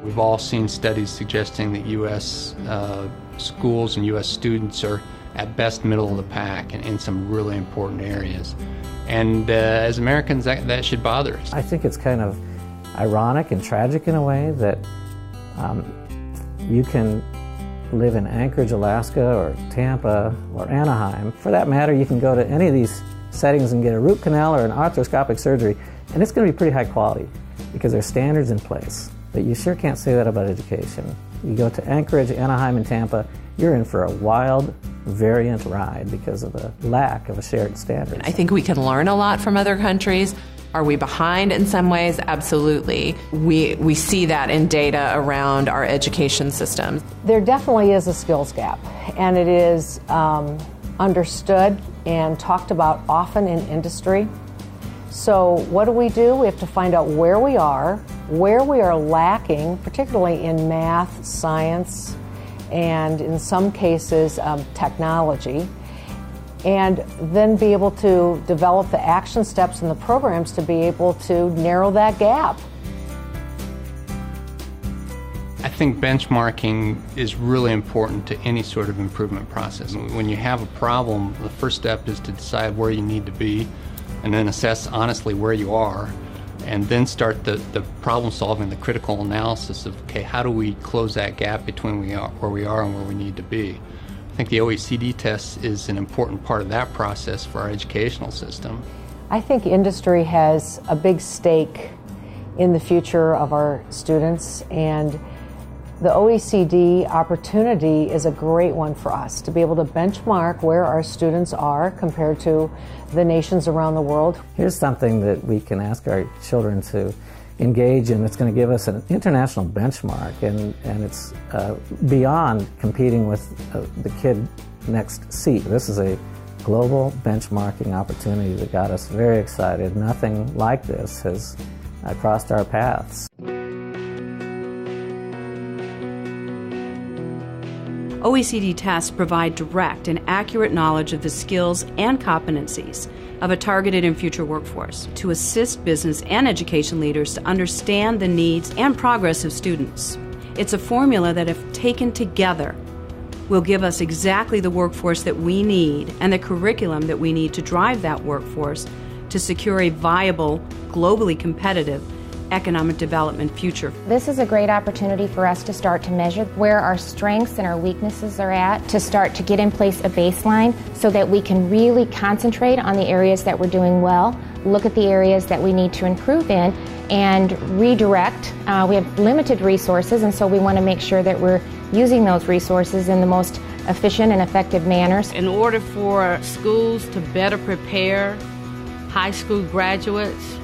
We've all seen studies suggesting that U.S. Schools and U.S. students are at best middle of the pack in some really important areas. And as Americans, that should bother us. I think it's kind of ironic and tragic in a way that you can live in Anchorage, Alaska, or Tampa, or Anaheim. For that matter, you can go to any of these settings and get a root canal or an arthroscopic surgery, and it's going to be pretty high quality because there's standards in place. But you sure can't say that about education. You go to Anchorage, Anaheim, and Tampa, you're in for a wild, variant ride because of the lack of a shared standard. I think we can learn a lot from other countries. Are we behind in some ways? Absolutely. We see that in data around our education systems. There definitely is a skills gap, and it is understood and talked about often in industry. So what do? We have to find out where we are lacking, particularly in math, science, and in some cases technology, and then be able to develop the action steps and the programs to be able to narrow that gap. I think benchmarking is really important to any sort of improvement process. When you have a problem, the first step is to decide where you need to be and then assess honestly where you are, and then start the problem solving, the critical analysis of, okay, how do we close that gap between where we are and where we need to be? I think the OECD test is an important part of that process for our educational system. I think industry has a big stake in the future of our students, and the OECD opportunity is a great one for us to be able to benchmark where our students are compared to the nations around the world. Here's something that we can ask our children to engage in that's going to give us an international benchmark, and it's beyond competing with the kid next seat. This is a global benchmarking opportunity that got us very excited. Nothing like this has crossed our paths. OECD tests provide direct and accurate knowledge of the skills and competencies of a targeted and future workforce to assist business and education leaders to understand the needs and progress of students. It's a formula that, if taken together, will give us exactly the workforce that we need and the curriculum that we need to drive that workforce to secure a viable, globally competitive economic development future. This is a great opportunity for us to start to measure where our strengths and our weaknesses are at, to start to get in place a baseline so that we can really concentrate on the areas that we're doing well, look at the areas that we need to improve in, and redirect. We have limited resources, and so we want to make sure that we're using those resources in the most efficient and effective manners. In order for schools to better prepare high school graduates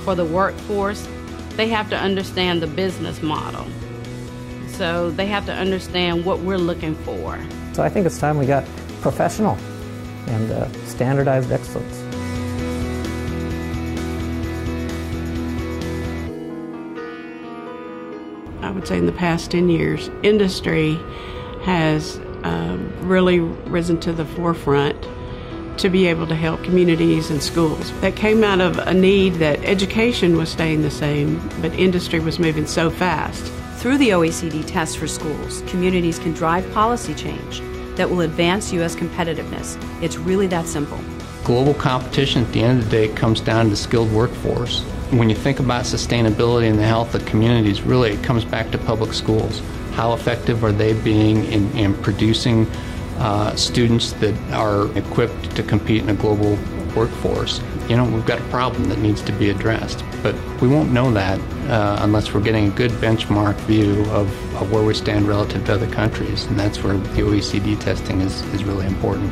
for the workforce, they have to understand the business model. So they have to understand what we're looking for. So I think it's time we got professional and standardized excellence. I would say in the past 10 years, industry has really risen to the forefront to be able to help communities and schools. That came out of a need that education was staying the same, but industry was moving so fast. Through the OECD test for schools, communities can drive policy change that will advance U.S. competitiveness. It's really that simple. Global competition, at the end of the day, comes down to skilled workforce. When you think about sustainability and the health of communities, really it comes back to public schools. How effective are they being in producing students that are equipped to compete in a global workforce? You know, we've got a problem that needs to be addressed, but we won't know that unless we're getting a good benchmark view of where we stand relative to other countries, and that's where the OECD testing is really important.